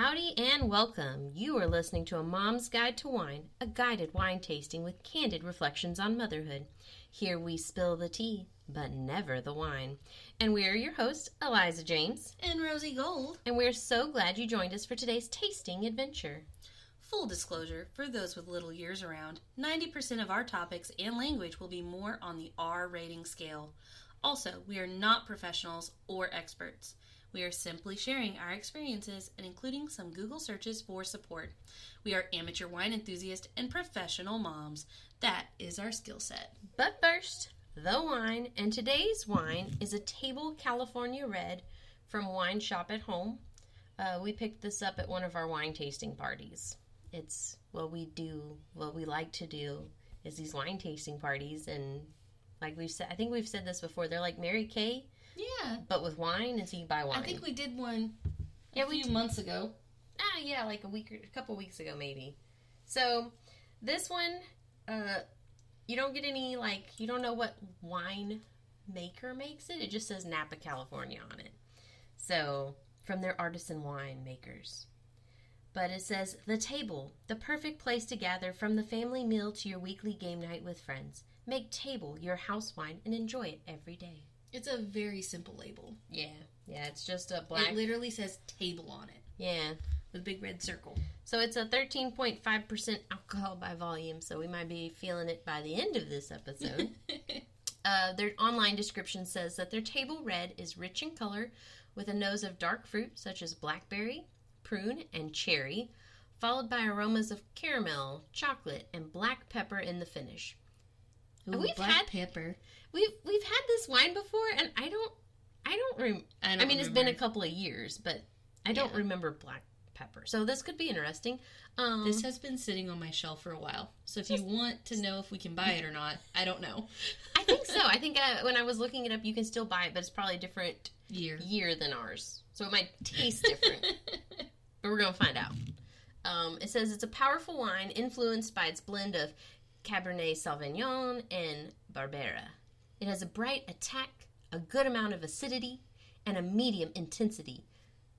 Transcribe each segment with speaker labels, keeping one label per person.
Speaker 1: Howdy and welcome. You are listening to A Mom's Guide to Wine, a guided wine tasting with candid reflections on motherhood. Here we spill the tea, but never the wine. And we are your hosts, Eliza James
Speaker 2: and Rosie Gold.
Speaker 1: And we're so glad you joined us for today's tasting adventure.
Speaker 2: Full disclosure, for those with little ears around, 90% of our topics and language will be more on the R rating scale. Also, we are not professionals or experts. We are simply sharing our experiences and including some Google searches for support. We are amateur wine enthusiasts and professional moms. That is our skill set.
Speaker 1: But first, the wine. And today's wine is a Table California Red from Wine Shop at Home. We picked this up at one of our wine tasting parties. It's what we do, what we like to do is these wine tasting parties. And like we've said, I think we've said this before, they're like Mary Kay.
Speaker 2: Yeah.
Speaker 1: But with wine, and so you buy wine.
Speaker 2: I think we did one a few months ago.
Speaker 1: Yeah, like a couple weeks ago maybe. So, this one, you don't get any, you don't know what wine maker makes it. It just says Napa, California on it. So, from their artisan wine makers. But it says, The Table, the perfect place to gather from the family meal to your weekly game night with friends. Make Table your house wine and enjoy it every day.
Speaker 2: It's a very simple label.
Speaker 1: Yeah, it's just a black...
Speaker 2: It literally says table on it.
Speaker 1: Yeah.
Speaker 2: With a big red circle.
Speaker 1: So it's a 13.5% alcohol by volume, so we might be feeling it by the end of this episode. Their online description says that their Table Red is rich in color with a nose of dark fruit such as blackberry, prune, and cherry, followed by aromas of caramel, chocolate, and black pepper in the finish.
Speaker 2: Ooh, pepper.
Speaker 1: We've had this wine before, and I mean, it's been a couple of years, but I don't remember black pepper. So this could be interesting.
Speaker 2: This has been sitting on my shelf for a while. So if you want to know if we can buy it or not, I don't know.
Speaker 1: I think so. I think when I was looking it up, you can still buy it, but it's probably a different year than ours. So it might taste different. But we're going to find out. It says it's a powerful wine influenced by its blend of Cabernet Sauvignon and Barbera. It has a bright attack, a good amount of acidity, and a medium intensity.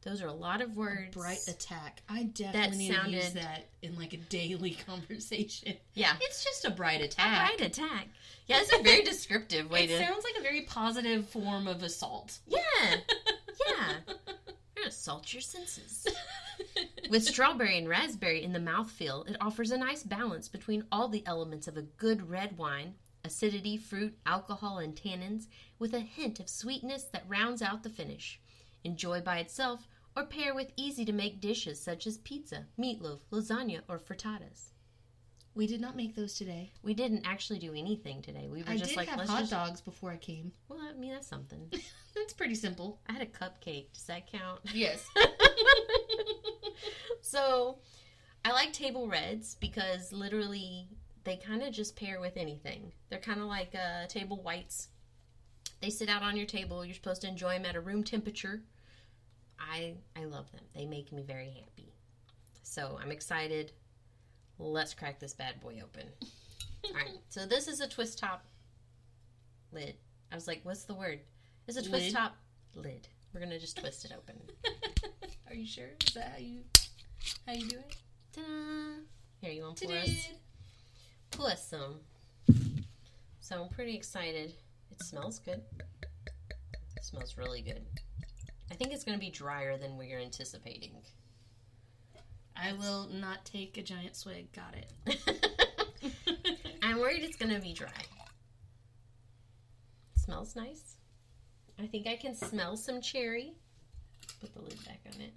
Speaker 1: Those are a lot of words.
Speaker 2: A bright attack. I definitely need to use that in a daily conversation.
Speaker 1: Yeah.
Speaker 2: It's just a bright attack.
Speaker 1: A bright attack. Yeah, it's a very descriptive way
Speaker 2: It sounds like a very positive form of assault.
Speaker 1: Yeah. Yeah. You're going to assault your senses. With strawberry and raspberry in the mouthfeel, it offers a nice balance between all the elements of a good red wine, acidity, fruit, alcohol, and tannins, with a hint of sweetness that rounds out the finish. Enjoy by itself or pair with easy-to-make dishes such as pizza, meatloaf, lasagna, or frittatas.
Speaker 2: We did not make those today.
Speaker 1: We didn't actually do anything today. We were just
Speaker 2: I did have hot dogs before I came.
Speaker 1: Well, I mean, that's something.
Speaker 2: That's pretty simple.
Speaker 1: I had a cupcake. Does that count?
Speaker 2: Yes.
Speaker 1: So, I like Table Reds because literally they kind of just pair with anything. They're kind of like table whites. They sit out on your table. You're supposed to enjoy them at a room temperature. I love them. They make me very happy. So, I'm excited. Let's crack this bad boy open. All right. So, this is a twist top lid. I was like, what's the word? It's a twist top lid. We're going to just twist it open.
Speaker 2: Are you sure? Is that how you do it?
Speaker 1: Ta-da! Here, you want to pull us some. So I'm pretty excited. It smells good. It smells really good. I think it's going to be drier than we are anticipating.
Speaker 2: I will not take a giant swig. Got it.
Speaker 1: I'm worried it's going to be dry. It smells nice. I think I can smell some cherry. Put the lid back on it.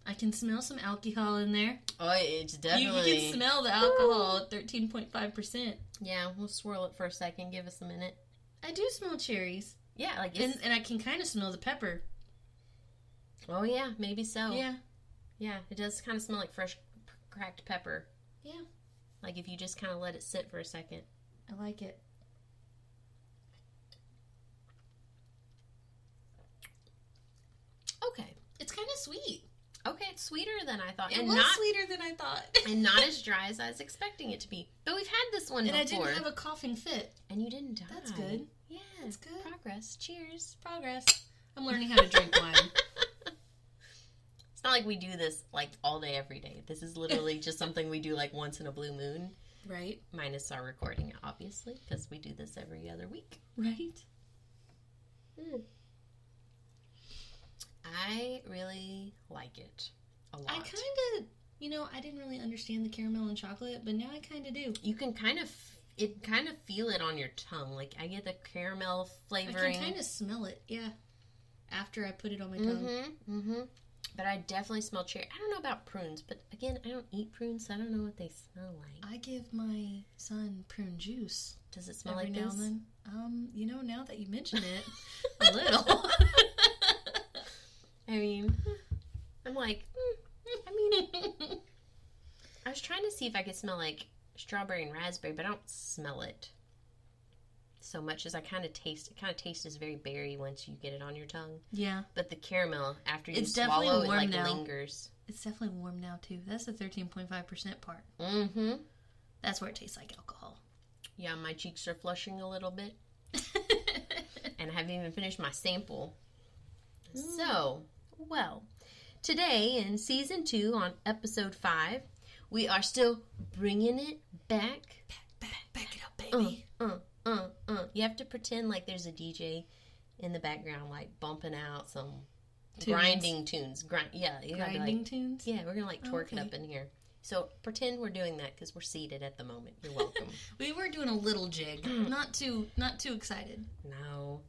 Speaker 2: I can smell some alcohol in there.
Speaker 1: Oh, it's definitely...
Speaker 2: You can smell the alcohol at 13.5%.
Speaker 1: Yeah, we'll swirl it for a second. Give us a minute.
Speaker 2: I do smell cherries.
Speaker 1: Yeah,
Speaker 2: and I can kind of smell the pepper.
Speaker 1: Oh, yeah, maybe so.
Speaker 2: Yeah.
Speaker 1: Yeah, it does kind of smell like fresh cracked pepper.
Speaker 2: Yeah.
Speaker 1: Like if you just kind of let it sit for a second.
Speaker 2: I like it.
Speaker 1: Okay.
Speaker 2: It's kind of sweet.
Speaker 1: Okay, it's sweeter than I thought.
Speaker 2: It was sweeter than I thought.
Speaker 1: And not as dry as I was expecting it to be. But we've had this one before.
Speaker 2: And I didn't have a coughing fit.
Speaker 1: And you didn't die.
Speaker 2: That's good.
Speaker 1: Yeah.
Speaker 2: That's good.
Speaker 1: Progress. Cheers.
Speaker 2: Progress. I'm learning how to drink wine.
Speaker 1: It's not like we do this like all day, every day. This is literally just something we do like once in a blue moon.
Speaker 2: Right.
Speaker 1: Minus our recording, obviously, because we do this every other week.
Speaker 2: Right.
Speaker 1: I really like it a lot.
Speaker 2: I kind of, I didn't really understand the caramel and chocolate, but now I kind of do.
Speaker 1: You can kind of feel it on your tongue. Like, I get the caramel flavoring.
Speaker 2: I can kind of smell it, yeah, after I put it on my tongue.
Speaker 1: But I definitely smell cherry. I don't know about prunes, but again, I don't eat prunes, so I don't know what they smell like.
Speaker 2: I give my son prune juice.
Speaker 1: Does it smell
Speaker 2: every
Speaker 1: like
Speaker 2: now
Speaker 1: this?
Speaker 2: and then? Now that you mention it, a little.
Speaker 1: I mean, I'm like, I was trying to see if I could smell like strawberry and raspberry, but I don't smell it so much as I kind of taste. It kind of tastes very berry once you get it on your tongue.
Speaker 2: Yeah.
Speaker 1: But the caramel, after you
Speaker 2: it's
Speaker 1: swallow, it like
Speaker 2: now.
Speaker 1: lingers.
Speaker 2: It's definitely warm now, too. That's the 13.5% part.
Speaker 1: Mm-hmm.
Speaker 2: That's where it tastes like alcohol.
Speaker 1: Yeah, my cheeks are flushing a little bit. And I haven't even finished my sample. So, well, today in Season 2 on Episode 5, we are still bringing it back.
Speaker 2: Back it up, baby.
Speaker 1: You have to pretend like there's a DJ in the background, like bumping out some
Speaker 2: Tunes.
Speaker 1: grinding tunes. You gotta be like,
Speaker 2: tunes?
Speaker 1: yeah, we're gonna like twerk it up in here. So pretend we're doing that because we're seated at the moment. You're welcome.
Speaker 2: We were doing a little jig, not too excited.
Speaker 1: No,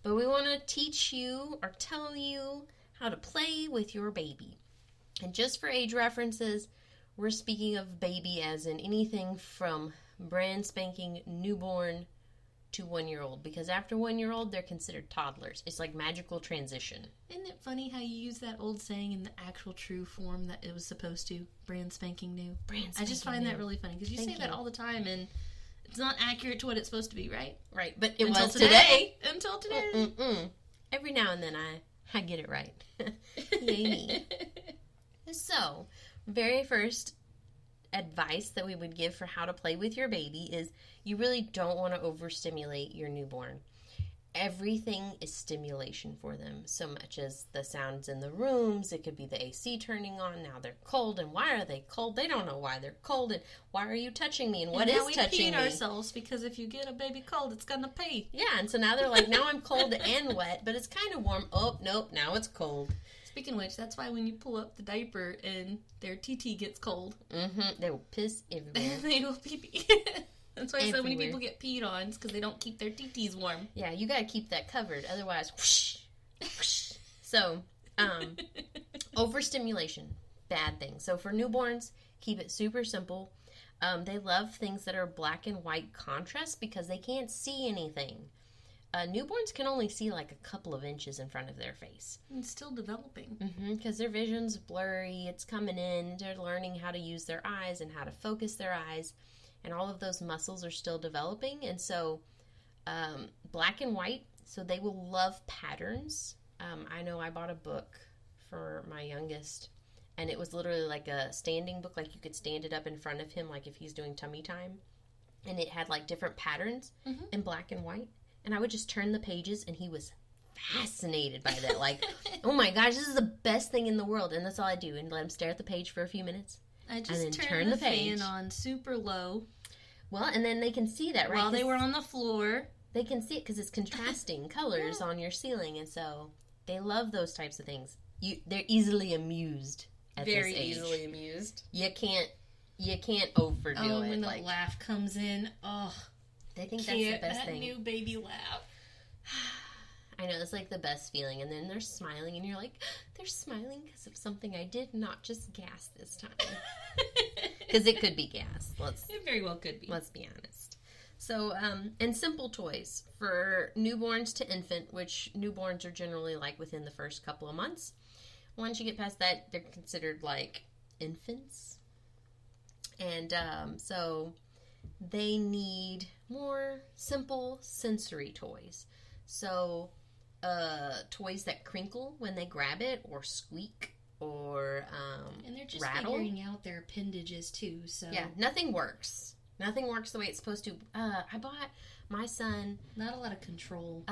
Speaker 1: but we want to teach you or tell you how to play with your baby. And just for age references, we're speaking of baby as in anything from brand spanking newborn to 1-year-old, because after 1-year-old they're considered toddlers. It's like magical transition.
Speaker 2: Isn't it funny how you use that old saying in the actual true form that it was supposed to? Brand spanking new.
Speaker 1: I
Speaker 2: just find that really funny because you say that all the time and it's not accurate to what it's supposed to be, right?
Speaker 1: Right, but it
Speaker 2: Until
Speaker 1: was today.
Speaker 2: Until today.
Speaker 1: Every now and then I get it right. Yay me. So, very first advice that we would give for how to play with your baby is you really don't want to overstimulate your newborn. Everything is stimulation for them, so much as the sounds in the rooms. It could be the AC turning on. Now they're cold, and why are they cold? They don't know why they're cold, and why are you touching me, and what is touching me?
Speaker 2: We peed ourselves because if you get a baby cold, it's gonna pee.
Speaker 1: Yeah, and so now they're like, now I'm cold and wet, but it's kind of warm. Oh, nope, now it's cold.
Speaker 2: Speaking of which, that's why when you pull up the diaper and their TT gets cold,
Speaker 1: they will piss everywhere.
Speaker 2: They will pee. That's why so many people get peed on. It's because they don't keep their TTs warm.
Speaker 1: Yeah, you got to keep that covered. Otherwise, whoosh, whoosh. So, overstimulation, bad thing. So for newborns, keep it super simple. They love things that are black and white contrast because they can't see anything. Newborns can only see like a couple of inches in front of their face.
Speaker 2: It's still developing.
Speaker 1: Because their vision's blurry. It's coming in. They're learning how to use their eyes and how to focus their eyes. And all of those muscles are still developing. And so black and white, so they will love patterns. I know I bought a book for my youngest, and it was literally like a standing book. Like you could stand it up in front of him, like if he's doing tummy time. And it had like different patterns in black and white. And I would just turn the pages, and he was fascinated by that. Like, oh my gosh, this is the best thing in the world. And that's all I do, and let him stare at the page for a few minutes.
Speaker 2: I just turned the fan on super low.
Speaker 1: Well, and then they can see that, right?
Speaker 2: While they were on the floor.
Speaker 1: They can see it because it's contrasting colors on your ceiling. And so they love those types of things. They're easily amused at this age.
Speaker 2: Very easily amused.
Speaker 1: You can't overdo it.
Speaker 2: Oh, when the laugh comes in. Oh,
Speaker 1: they think that's the best thing.
Speaker 2: That new baby laugh.
Speaker 1: I know, it's like the best feeling. And then they're smiling, and you're like, they're smiling because of something I did, not just gas this time. Because it could be gas.
Speaker 2: It very well could be.
Speaker 1: Let's be honest. So, and simple toys for newborns to infant, which newborns are generally like within the first couple of months. Once you get past that, they're considered like infants. And so they need more simple sensory toys. So toys that crinkle when they grab it, or squeak, or
Speaker 2: and they're just
Speaker 1: rattle.
Speaker 2: figuring out their appendages too. So
Speaker 1: yeah, nothing works Nothing works the way it's supposed to. I bought my son
Speaker 2: Not a lot of control.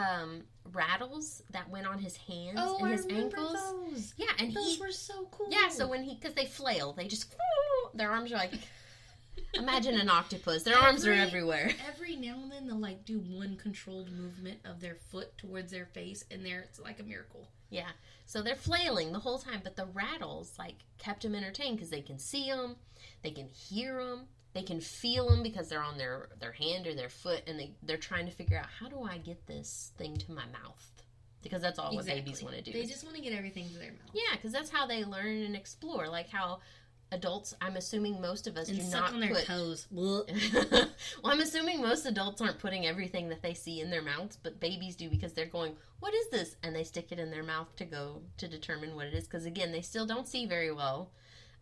Speaker 1: rattles that went on his hands
Speaker 2: Oh,
Speaker 1: and his
Speaker 2: I remember
Speaker 1: ankles.
Speaker 2: those.
Speaker 1: Yeah, and
Speaker 2: Those were so cool.
Speaker 1: Yeah, so when because they flail, they just their arms are like. Imagine an octopus. Their arms are everywhere.
Speaker 2: Every now and then they'll like do one controlled movement of their foot towards their face, and it's like a miracle.
Speaker 1: Yeah, so they're flailing the whole time, but the rattles like kept him entertained because they can see them, they can hear them, they can feel them because they're on their hand or their foot, and they're trying to figure out, how do I get this thing to my mouth? Because that's all what babies want to do.
Speaker 2: They just want to get everything to their mouth.
Speaker 1: Yeah, because that's how they learn and explore. Like how adults, I'm assuming most of us
Speaker 2: and
Speaker 1: do
Speaker 2: suck
Speaker 1: not
Speaker 2: on their
Speaker 1: put
Speaker 2: toes.
Speaker 1: well, I'm assuming most adults aren't putting everything that they see in their mouths, but babies do because they're going, what is this? And they stick it in their mouth to determine what it is. Because again, they still don't see very well.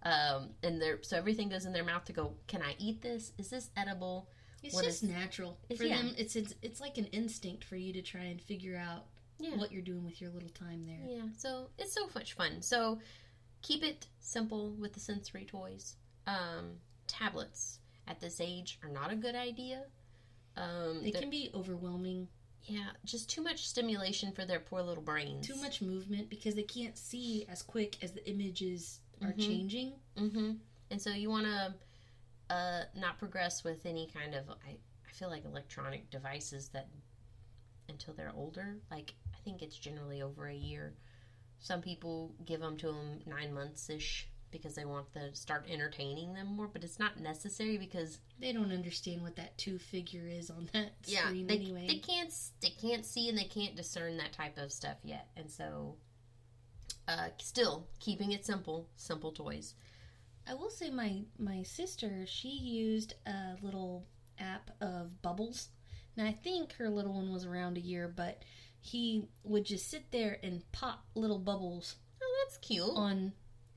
Speaker 1: So everything goes in their mouth to go, can I eat this? Is this edible?
Speaker 2: It's just natural. For them, it's like an instinct for you to try and figure out what you're doing with your little time there.
Speaker 1: Yeah, so it's so much fun. So keep it simple with the sensory toys. Tablets at this age are not a good idea.
Speaker 2: They can be overwhelming.
Speaker 1: Yeah, just too much stimulation for their poor little brains.
Speaker 2: Too much movement because they can't see as quick as the images are changing.
Speaker 1: Mm-hmm. And so you want to not progress with any kind of, I feel like electronic devices that until they're older. Like, I think it's generally over a year. Some people give them to them 9 months-ish because they want to start entertaining them more, but it's not necessary because
Speaker 2: they don't understand what that two figure is on that screen anyway.
Speaker 1: They can't see and they can't discern that type of stuff yet, and so still keeping it simple toys.
Speaker 2: I will say my sister, she used a little app of bubbles. Now I think her little one was around a year, but he would just sit there and pop little bubbles.
Speaker 1: Oh, that's cute.
Speaker 2: On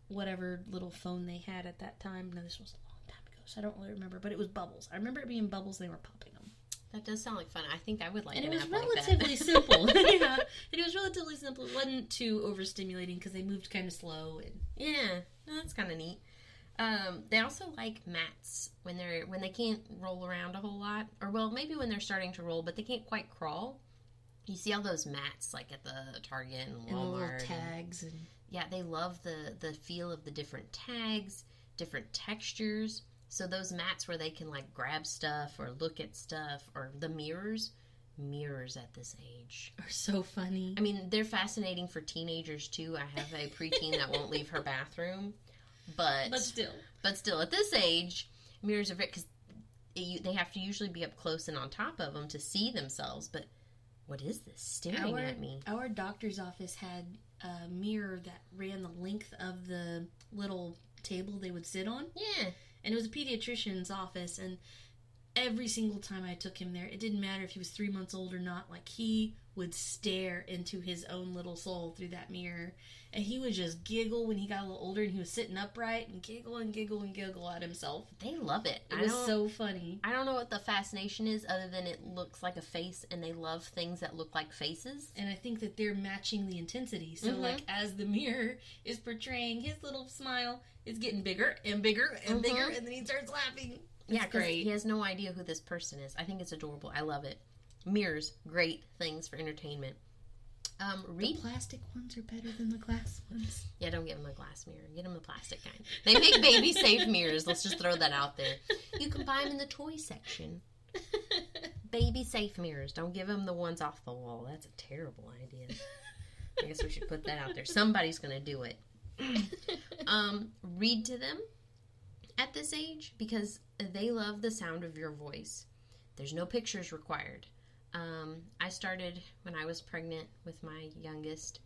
Speaker 2: whatever little phone they had at that time. Now, this was a long time ago, so I don't really remember, but it was bubbles. I remember it being bubbles, they were popping them.
Speaker 1: That does sound like fun. I think I would like
Speaker 2: an
Speaker 1: app
Speaker 2: like that.
Speaker 1: And
Speaker 2: it was relatively simple. Yeah, it was relatively simple. It wasn't too overstimulating because they moved kind of slow. And
Speaker 1: yeah, no, that's kind of neat. They also like mats when they can't roll around a whole lot, or well, maybe when they're starting to roll, but they can't quite crawl. You see all those mats like at the Target and Walmart.
Speaker 2: And the little tags. And
Speaker 1: yeah, they love the feel of the different tags, different textures. So those mats where they can like grab stuff or look at stuff, or the mirrors at this age
Speaker 2: are so funny.
Speaker 1: I mean, they're fascinating for teenagers too. I have a preteen that won't leave her bathroom, but still at this age, mirrors are very, because they have to usually be up close and on top of them to see themselves. But what is this staring at me?
Speaker 2: Our doctor's office had a mirror that ran the length of the little table they would sit on.
Speaker 1: Yeah.
Speaker 2: And it was a pediatrician's office, and every single time I took him there, it didn't matter if he was 3 months old or not, like, he would stare into his own little soul through that mirror, and he would just giggle when he got a little older, and he was sitting upright and giggle and giggle and giggle at himself.
Speaker 1: They love it.
Speaker 2: It was so funny.
Speaker 1: I don't know what the fascination is other than it looks like a face, and they love things that look like faces.
Speaker 2: And I think that they're matching the intensity. So, like, as the mirror is portraying his little smile, it's getting bigger and bigger and bigger, and then he starts laughing. It's great.
Speaker 1: He has no idea who this person is. I think it's adorable. I love it. Mirrors, great things for entertainment.
Speaker 2: The plastic ones are better than the glass ones.
Speaker 1: Yeah, don't give them a glass mirror. Get them the plastic kind. They make baby-safe mirrors. Let's just throw that out there. You can buy them in the toy section. Baby-safe mirrors. Don't give them the ones off the wall. That's a terrible idea. I guess we should put that out there. Somebody's going to do it. Read to them at this age because they love the sound of your voice. There's no pictures required. I started when I was pregnant with my youngest.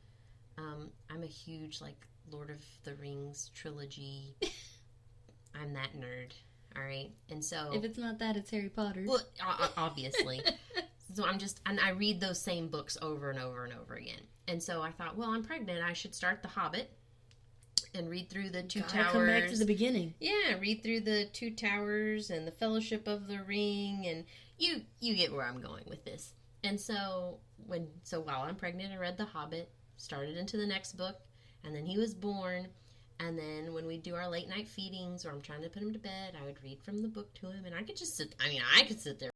Speaker 1: I'm a huge, like, Lord of the Rings trilogy. I'm that nerd, all right? And so...
Speaker 2: if it's not that, it's Harry Potter.
Speaker 1: Well, obviously. So and I read those same books over and over and over again. And so I thought, well, I'm pregnant. I should start The Hobbit and read through the Two Towers.
Speaker 2: Come back to the beginning.
Speaker 1: Yeah, read through the Two Towers and the Fellowship of the Ring, and you get where I'm going with this. And so while I'm pregnant, I read The Hobbit, started into the next book, and then he was born, And then when we do our late night feedings or I'm trying to put him to bed, I would read from the book to him. And I could just sit there